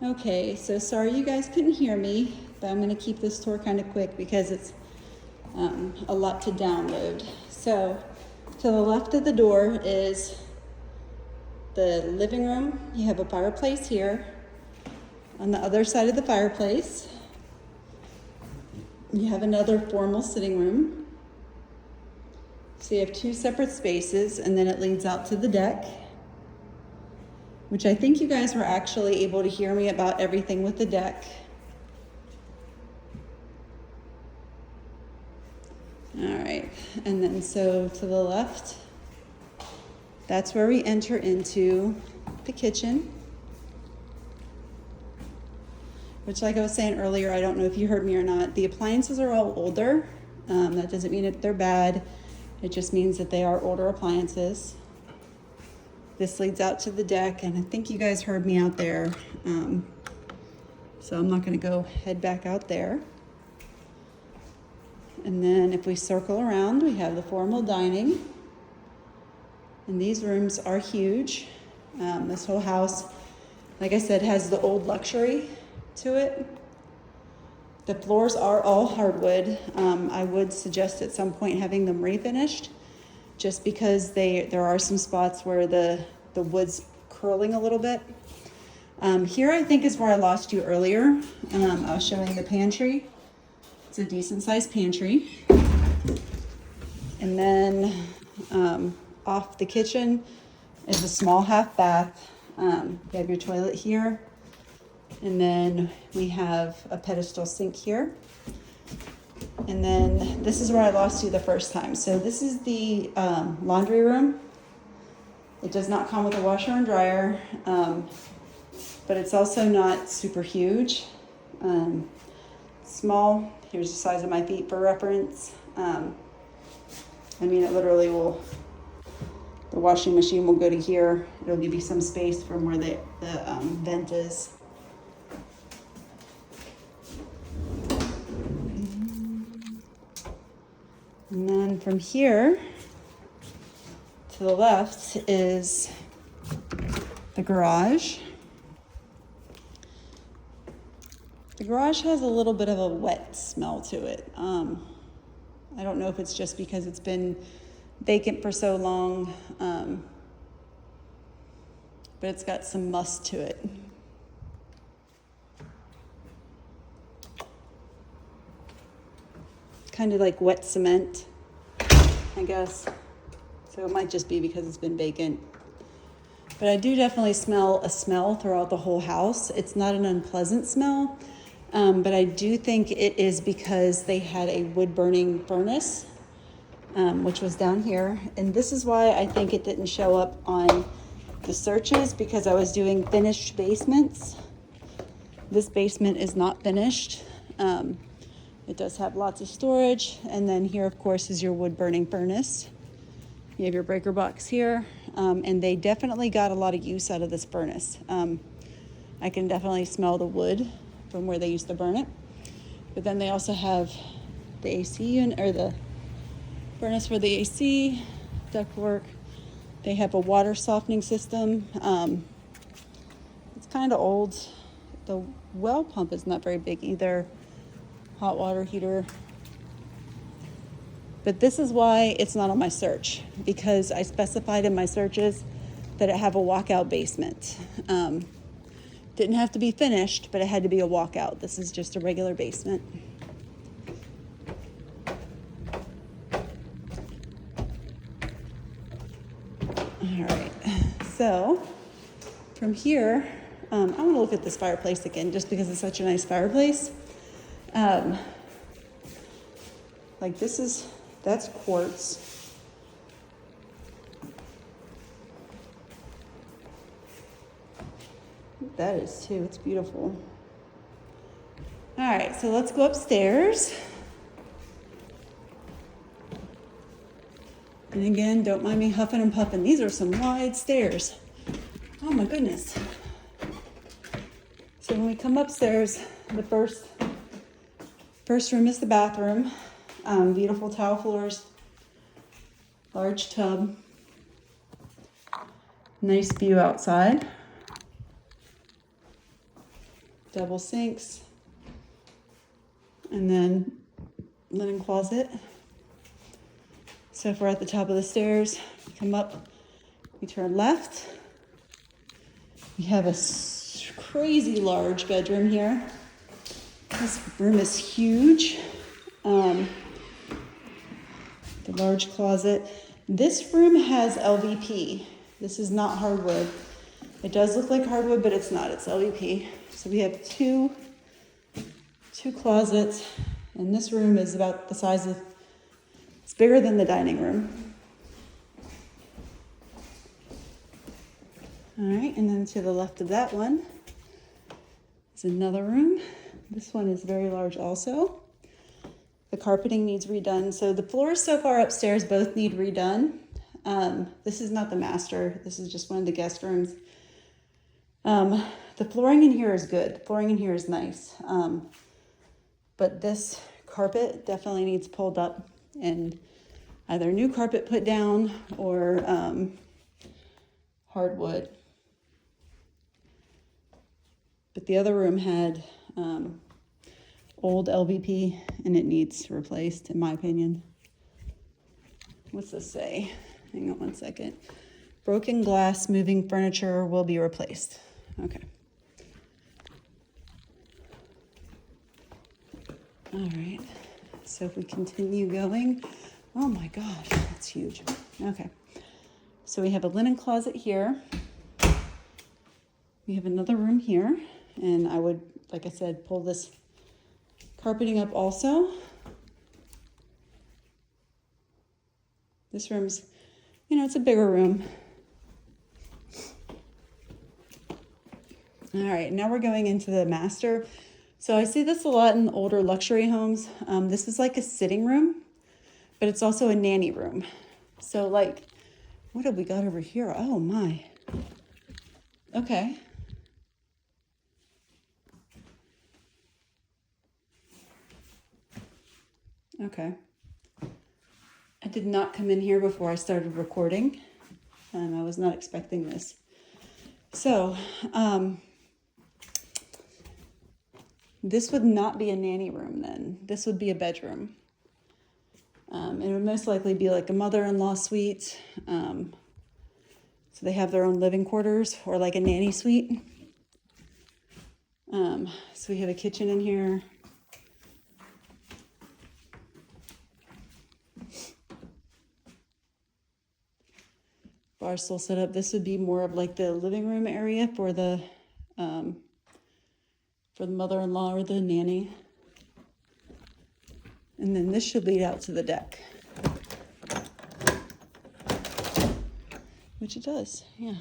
Okay, so sorry you guys couldn't hear me, but I'm going to keep this tour kind of quick because it's a lot to download. So to the left of the door is the living room. You have a fireplace here. On the other side of the fireplace, you have another formal sitting room. So you have two separate spaces, and then it leads out to the deck, which I think you guys were actually able to hear me about everything with the deck. All right, and then so to the left, that's where we enter into the kitchen, which, like I was saying earlier, I don't know if you heard me or not, the appliances are all older. That doesn't mean that they're bad. It just means that they are older appliances. This leads out to the deck, and I think you guys heard me out there. So I'm not gonna go head back out there. And then if we circle around, we have the formal dining. And these rooms are huge. This whole house, like I said, has the old luxury to it. The floors are all hardwood. I would suggest at some point having them refinished, just because there are some spots where the wood's curling a little bit. Here I think is where I lost you earlier. I was showing the pantry. It's a decent sized pantry. And then off the kitchen is a small half bath. You have your toilet here. And then we have a pedestal sink here. And then this is where I lost you the first time. So this is the laundry room. It does not come with a washer and dryer, but it's also not super huge. Small. Here's the size of my feet for reference. I mean, it literally will, the washing machine will go to here. It'll give you some space from where the vent is. And then from here to the left is the garage. The garage has a little bit of a wet smell to it. I don't know if it's just because it's been vacant for so long, but it's got some must to it. Kind of like wet cement, I guess. So it might just be because it's been vacant. But I do definitely smell a smell throughout the whole house. It's not an unpleasant smell, but I do think it is because they had a wood burning furnace, which was down here. And this is why I think it didn't show up on the searches, because I was doing finished basements. This basement is not finished. It does have lots of storage. And then here, of course, is your wood burning furnace. You have your breaker box here. And they definitely got a lot of use out of this furnace. I can definitely smell the wood from where they used to burn it. But then they also have the AC unit, or the furnace for the AC, ductwork. They have a water softening system. It's kind of old. The well pump is not very big either. Hot water heater. But this is why it's not on my search, because I specified in my searches that it have a walkout basement. Didn't have to be finished, but it had to be a walkout. This is just a regular basement. All right, so from here, I want to look at this fireplace again, just because it's such a nice fireplace. Like that's quartz. That is too, it's beautiful. All right, so let's go upstairs. And again, don't mind me huffing and puffing. These are some wide stairs. Oh my goodness. So when we come upstairs, the first room is the bathroom. Beautiful tile floors, large tub, nice view outside. double sinks, and then linen closet. So if we're at the top of the stairs, come up, we turn left. We have a crazy large bedroom here. This room is huge. The large closet. This room has LVP. This is not hardwood. It does look like hardwood, but it's not. It's LVP. So we have two closets, and this room is about the size of, it's bigger than the dining room. All right, and then to the left of that one is another room. This one is very large also. The carpeting needs redone. So the floors so far upstairs both need redone. This is not the master. This is just one of the guest rooms. The flooring in here is good. The flooring in here is nice. But this carpet definitely needs pulled up and either new carpet put down or hardwood. But the other room had old LVP and it needs replaced, in my opinion. What's this say? Hang on one second. Broken glass moving furniture will be replaced. Okay. All right. So if we continue going, oh my gosh, that's huge. Okay. So we have a linen closet here. We have another room here, and I would, like I said, pull this carpeting up also. This room's, it's a bigger room. All right, now we're going into the master. So I see this a lot in older luxury homes. This is like a sitting room, but it's also a nanny room. So like, what have we got over here? Oh my. Okay. Okay. I did not come in here before I started recording. I was not expecting this. So, this would not be a nanny room then. This would be a bedroom. It would most likely be like a mother-in-law suite. So they have their own living quarters or like a nanny suite. So we have a kitchen in here. Bar stool set up. This would be more of like the living room area for the mother-in-law or the nanny. And then this should lead out to the deck. Which it does, yeah.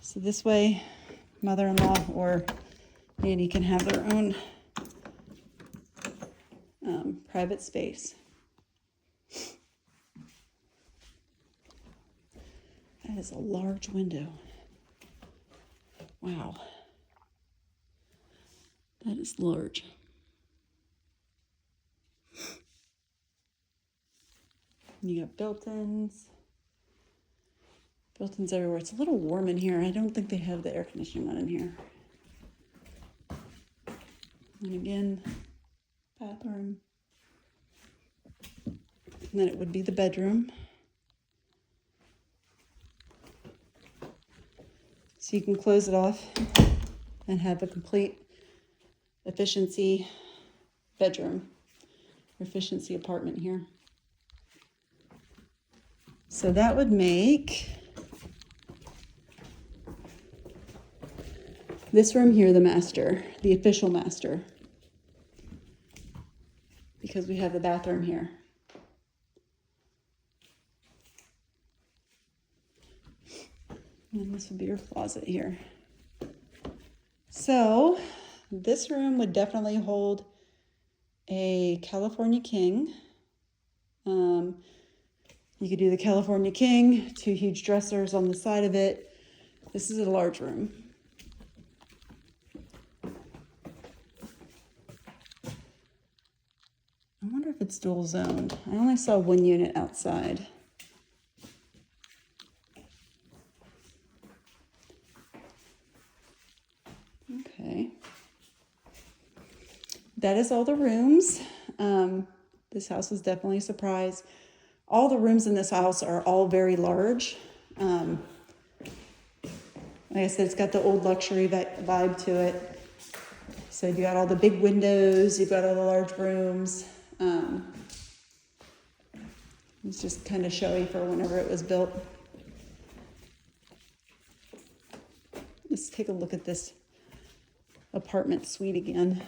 So this way, mother-in-law or nanny can have their own private space. That is a large window. Wow. That is large. You got built-ins. Built-ins everywhere. It's a little warm in here. I don't think they have the air conditioning on in here. And again, bathroom. And then it would be the bedroom. So you can close it off and have a complete efficiency bedroom, or efficiency apartment here. So that would make this room here the master, the official master, because we have the bathroom here. And this would be your closet here. So this room would definitely hold a California king. You could do the California king, 2 huge dressers on the side of it. This is a large room. I wonder if it's dual zoned. I only saw 1 unit outside. that is all the rooms. This house is definitely a surprise. All the rooms in this house are all very large. Like I said, it's got the old luxury vibe to it. So you got all the big windows, you've got all the large rooms. It's just kind of showy for whenever it was built. Let's take a look at this apartment suite again.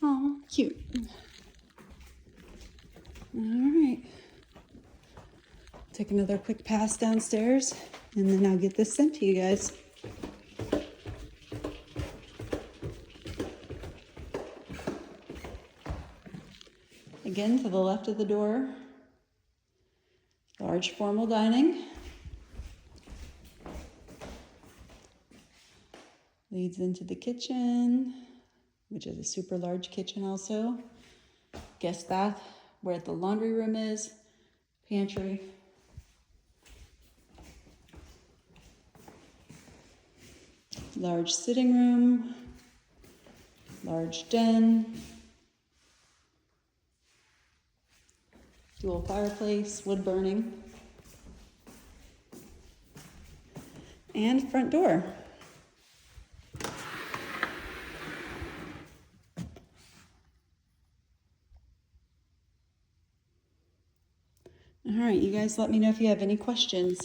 Oh, cute. All right. Take another quick pass downstairs, and then I'll get this sent to you guys. Again, to the left of the door, large formal dining. Leads into the kitchen, which is a super large kitchen also. Guest bath, where the laundry room is, pantry. Large sitting room, large den, dual fireplace, wood burning, and front door. All right, you guys let me know if you have any questions.